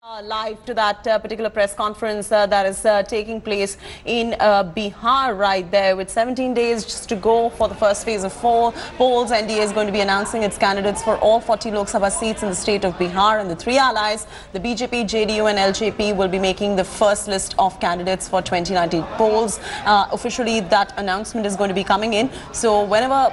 Live to that particular press conference that is taking place in Bihar right there, with 17 days just to go for the first phase of polls. NDA is going to be announcing its candidates for all 40 Lok Sabha seats in the state of Bihar, and the three allies, the BJP, JDU and LJP, will be making the first list of candidates for 2019 polls. Officially, that announcement is going to be coming in. So whenever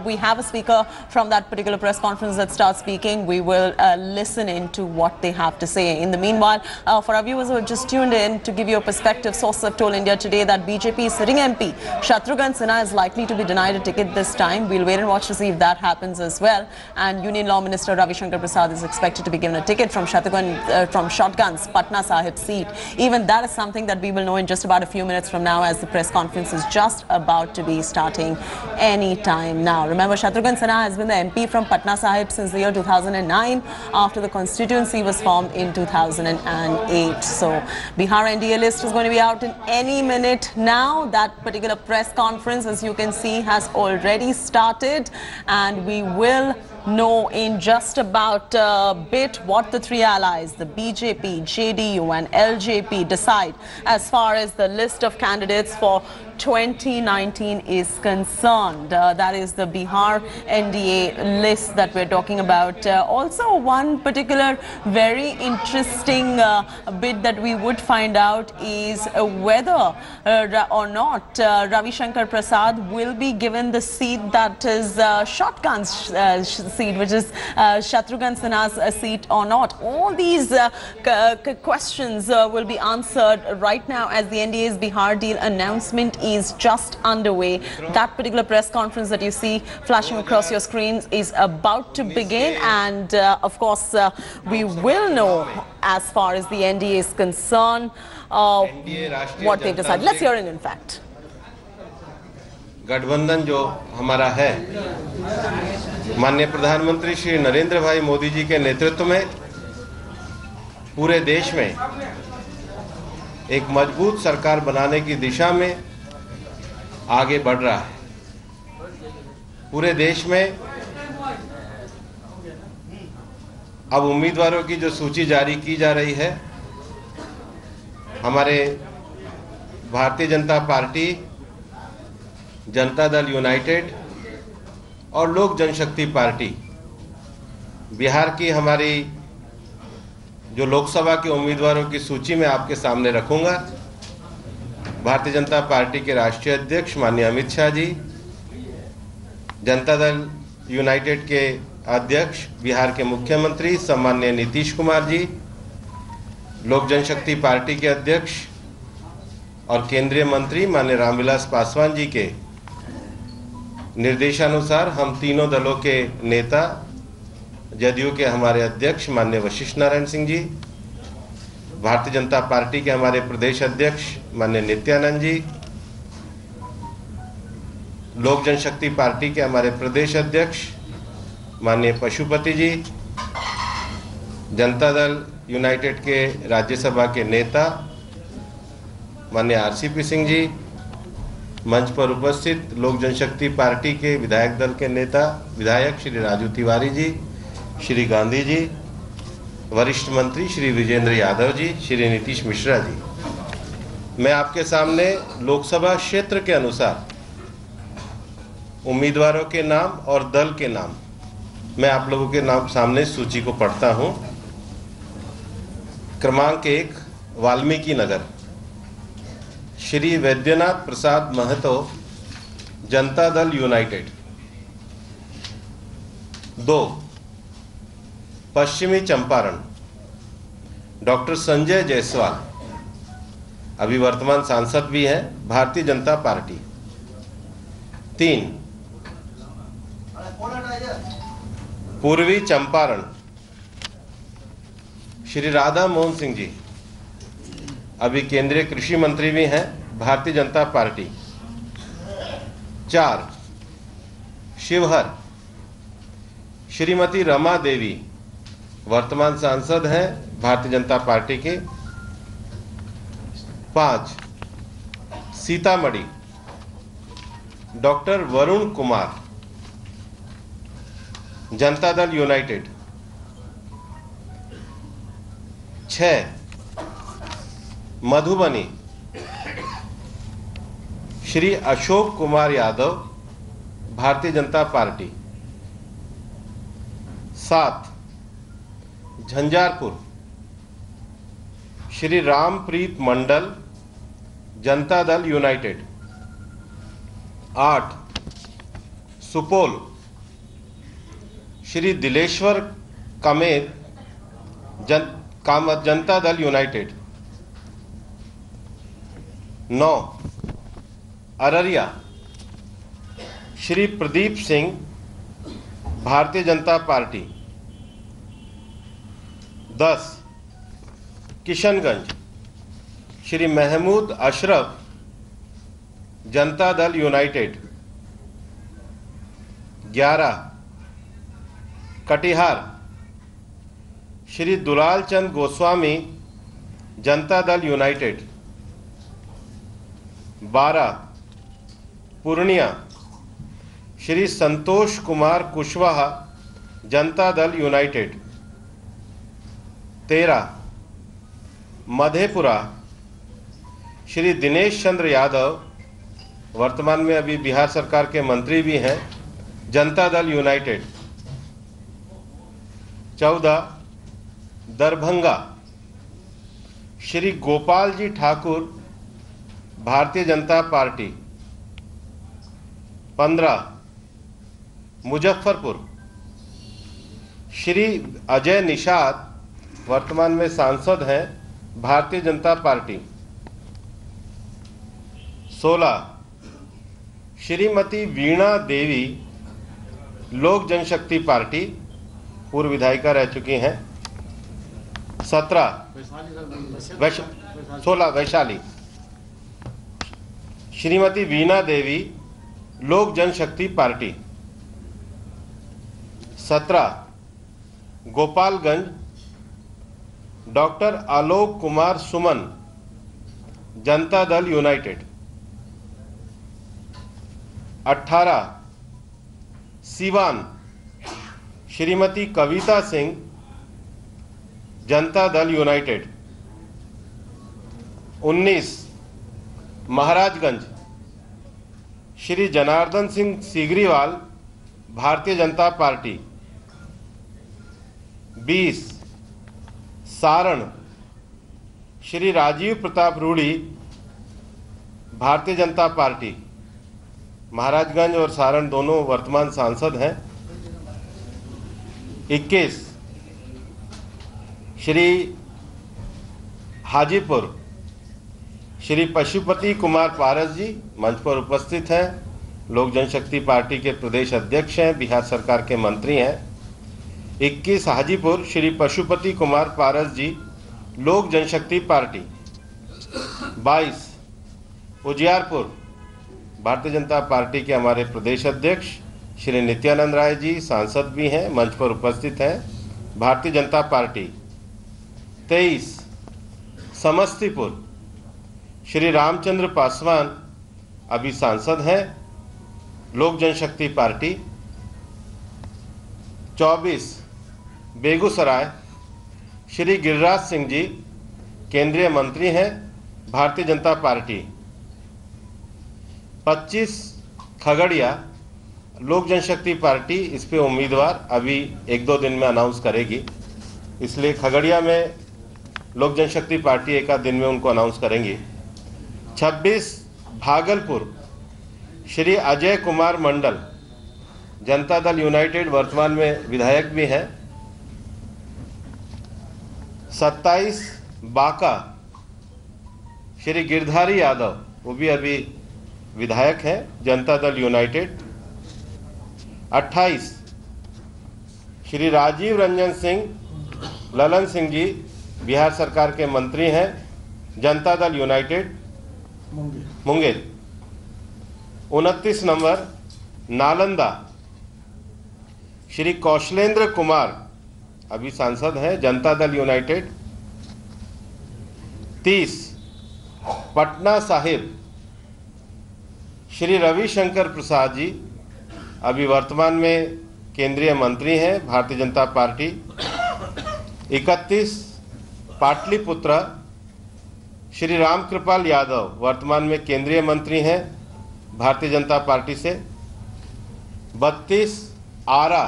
we have a speaker from that particular press conference that starts speaking, we will listen in to what they have to say. In the meanwhile, for our viewers who have just tuned in, to give you a perspective, sources have told India Today that BJP sitting MP Shatrughan Sinha is likely to be denied a ticket this time. We'll wait and watch to see if that happens as well. And Union Law Minister Ravi Shankar Prasad is expected to be given a ticket from Shotgun's Patna Sahib seat. Even that is something that we will know in just about a few minutes from now, as the press conference is just about to be starting any time now. Remember, Shatrughan Sinha has been the MP from Patna Sahib since the year 2009, after the constituency was formed in 2008. So Bihar NDA list is going to be out in any minute now. That particular press conference, as you can see, has already started, and we will know in just about a bit what the three allies, the BJP, JDU and LJP, decide as far as the list of candidates for 2019 is concerned. That is the Bihar NDA list that we're talking about. Also, one particular very interesting bit that we would find out is whether or not Ravi Shankar Prasad will be given the seat that is Shotgun's seat, which is Shatrughan Sinha's seat or not. All these questions will be answered right now, as the NDA's Bihar deal announcement is just underway. That particular press conference that you see flashing across your screens is about to begin, and of course we will know as far as the NDA is concerned what they've decided. Let's hear it in fact. गठबंधन जो हमारा है, माननीय प्रधानमंत्री श्री नरेंद्र भाई मोदी जी के नेतृत्व में पूरे देश में एक मजबूत सरकार बनाने की दिशा में आगे बढ़ रहा है। पूरे देश में अब उम्मीदवारों की जो सूची जारी की जा रही है, हमारे भारतीय जनता पार्टी, जनता दल यूनाइटेड और लोक जनशक्ति पार्टी, बिहार की हमारी जो लोकसभा के उम्मीदवारों की सूची में आपके सामने रखूंगा। भारतीय जनता पार्टी के राष्ट्रीय अध्यक्ष माननीय अमित शाह जी, जनता दल यूनाइटेड के अध्यक्ष बिहार के मुख्यमंत्री सम्माननीय नीतीश कुमार जी, लोक जनशक्ति पार्टी के अध्यक्ष और केंद्रीय मंत्री माननीय रामविलास पासवान जी के निर्देशानुसार हम तीनों दलों के नेता, जदयू के हमारे अध्यक्ष माननीय वशिष्ठ नारायण सिंह जी, भारतीय जनता पार्टी के हमारे प्रदेश अध्यक्ष माननीय नित्यानंद जी, लोक जनशक्ति पार्टी के हमारे प्रदेश अध्यक्ष माननीय पशुपति जी, जनता दल यूनाइटेड के राज्यसभा के नेता माननीय आरसीपी सिंह जी, मंच पर उपस्थित लोक जनशक्ति पार्टी के विधायक दल के नेता विधायक श्री राजू तिवारी जी, श्री गांधी जी, वरिष्ठ मंत्री श्री विजेंद्र यादव जी, श्री नीतीश मिश्रा जी, मैं आपके सामने लोकसभा क्षेत्र के अनुसार उम्मीदवारों के नाम और दल के नाम, मैं आप लोगों के नाम सामने सूची को पढ़ता हूं। क्रमांक 1, वाल्मीकि नगर, श्री वैद्यनाथ प्रसाद महतो, जनता दल यूनाइटेड। 2, पश्चिमी चंपारण, डॉक्टर संजय जायसवाल, अभी वर्तमान सांसद भी हैं, भारतीय जनता पार्टी। 3, पूर्वी चंपारण, श्री राधा मोहन सिंह जी, अभी केंद्रीय कृषि मंत्री भी हैं, भारतीय जनता पार्टी। 4, शिवहर, श्रीमती रमा देवी, वर्तमान सांसद हैं, भारतीय जनता पार्टी के। 5, Sitamarhi, doctor Varun Kumar, Janata Dal United. 6 Madhubani Shri Ashok Kumar Yadav, Bharatiya Janata party. 7 Jhanjharpur Shri Rampreet Mandal, Janata Dal United. 8 Supaul Shri Dileshwar Kamet, Janata Dal United. 9 Araria Shri Pradeep Singh, Bharatiya Janata party. 10 Kishanganj Shri Mahmood Ashraf, Janata Dal United. 11 Katihar Shri Dulal चंद गोस्वामी, जनता दल यूनाइटेड। 12 पूर्णिया श्री संतोष कुमार कुशवाहा, जनता दल यूनाइटेड। 13 मधेपुरा श्री दिनेश चंद्र यादव, वर्तमान में अभी बिहार सरकार के मंत्री भी हैं, जनता दल यूनाइटेड। 14 दरभंगा श्री गोपाल जी ठाकुर, भारतीय जनता पार्टी। 15 मुजफ्फरपुर श्री अजय निषाद, वर्तमान में सांसद हैं, भारतीय जनता पार्टी। 16 श्रीमती वीणा देवी, लोक जनशक्ति पार्टी, पूर्व विधायिका रह चुकी हैं। 16 वैशाली श्रीमती वीणा देवी, लोक जनशक्ति party. 17 Gopalganj doctor Alok Kumar Suman, Janata Dal United. 18 Siwan Shrimati Kavita Singh, Janata Dal United. 19 Maharajganj Shri Janardan Singh सीगरीवाल, Bharatiya Janata party. 20 Saran Shri Rajiv Pratap Rudy, Bharatiya Janata party. Maharajganj और सारण दोनों वर्तमान सांसद हैं। 21 श्री हाजीपुर श्री पशुपति कुमार पारस जी, मंच पर उपस्थित हैं, लोक जनशक्ति पार्टी के प्रदेश अध्यक्ष हैं, बिहार सरकार के मंत्री हैं। 21 हाजीपुर श्री पशुपति कुमार पारस जी, लोक जनशक्ति पार्टी। 22 उजियारपुर भारतीय जनता पार्टी के हमारे प्रदेश अध्यक्ष श्री नित्यानंद राय जी, सांसद भी हैं, मंच पर उपस्थित हैं, भारतीय जनता पार्टी। 23 समस्तीपुर श्री रामचंद्र पासवान, अभी सांसद हैं, लोक जनशक्ति पार्टी। 24 बेगूसराय श्री गिरिराज सिंह जी, केंद्रीय मंत्री हैं, भारतीय जनता पार्टी। 25 खगड़िया लोक जनशक्ति पार्टी, इस पे उम्मीदवार अभी 1-2 दिन में अनाउंस करेगी, इसलिए खगड़िया में लोक जनशक्ति पार्टी एक आध दिन में उनको अनाउंस करेंगी। 26 भागलपुर श्री अजय कुमार मंडल, जनता दल यूनाइटेड, वर्तमान में विधायक भी हैं। 27 बांका श्री गिरधारी यादव, वो भी अभी विधायक हैं, जनता दल यूनाइटेड। 28 श्री राजीव रंजन सिंह ललन सिंह जी, बिहार सरकार के मंत्री हैं, जनता दल यूनाइटेड मुंगेर। 29 नंबर नालंदा श्री कौशलेंद्र कुमार, अभी सांसद हैं, जनता दल यूनाइटेड। 30 पटना साहिब श्री रविशंकर प्रसाद जी, अभी वर्तमान में केंद्रीय मंत्री हैं, भारतीय जनता पार्टी। 31 पाटलिपुत्र श्री रामकृपाल यादव, वर्तमान में केंद्रीय मंत्री हैं भारतीय जनता पार्टी से। 32 आरा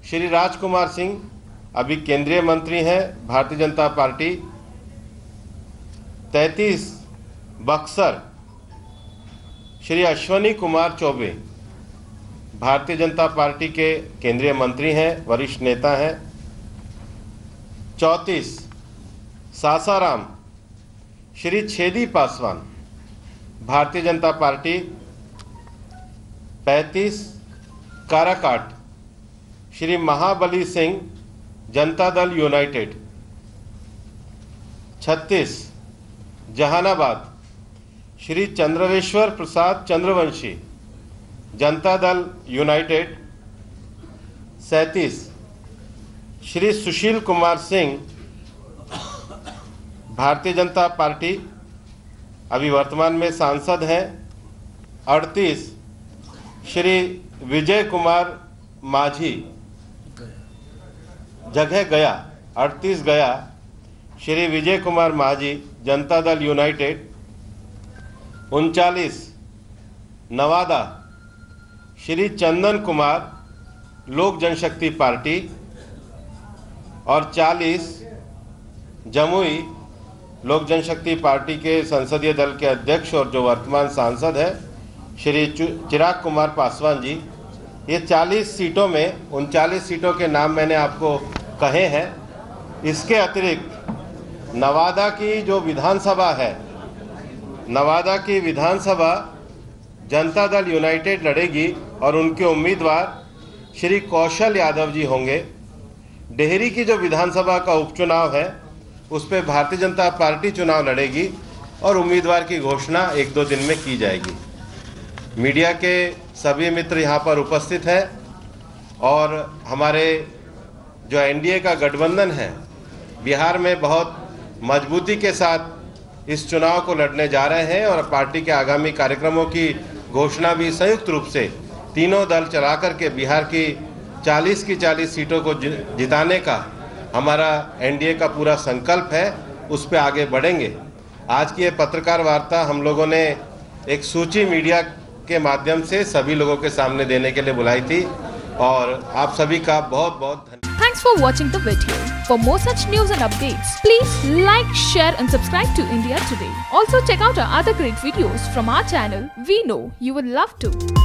श्री राजकुमार सिंह, अभी केंद्रीय मंत्री हैं भारतीय जनता पार्टी। 33 बक्सर श्री अश्वनी कुमार चौबे, भारतीय जनता पार्टी के केंद्रीय मंत्री हैं, वरिष्ठ नेता हैं। 34 Sasaram Shri Chhedi Paswan, Bharatiya Janata party. 35 Karakat Shri Mahabali Singh, Janata Dal United. 36 Jehanabad Shri चंद्रवेश्वर Prasad Chandravanshi, Janata Dal United. 37 Shri Sushil Kumar Singh, Bharatiya Janata party, अभी वर्तमान में सांसद हैं। 38 श्री विजय कुमार माझी, जगह गया, 38 गया श्री विजय कुमार माझी, जनता दल यूनाइटेड। 39 नवादा श्री चंदन कुमार, लोक जनशक्ति पार्टी। और 40 जमुई लोक जनशक्ति पार्टी के संसदीय दल के अध्यक्ष और जो वर्तमान सांसद है श्री चिराग कुमार पासवान जी। ये 40 सीटों में 39 सीटों के नाम मैंने आपको कहे हैं। इसके अतिरिक्त नवादा की जो विधानसभा है, नवादा की विधानसभा जनता दल यूनाइटेड लड़ेगी और उनके उम्मीदवार श्री कौशल यादव जी होंगे। डेहरी की जो विधानसभा का उपचुनाव है उस पर भारतीय जनता पार्टी चुनाव लड़ेगी और उम्मीदवार की घोषणा 1-2 दिन में की जाएगी। मीडिया के सभी मित्र यहाँ पर उपस्थित हैं और हमारे जो एनडीए का गठबंधन है बिहार में बहुत मजबूती के साथ इस चुनाव को लड़ने जा रहे हैं और पार्टी के आगामी कार्यक्रमों की घोषणा भी संयुक्त रूप से तीनों दल चला करके बिहार की 40 की 40 सीटों को जिताने का हमारा एनडीए का पूरा संकल्प है, उस पर आगे बढ़ेंगे। आज की ये पत्रकार वार्ता हम लोगों ने एक सूची मीडिया के माध्यम से सभी लोगों के सामने देने के लिए बुलाई थी और आप सभी का बहुत बहुत धन्यवाद। Thanks for watching the video. For more such news and updates, please like, share and subscribe to India Today. Also check out our other great videos from our channel. We know you will love to.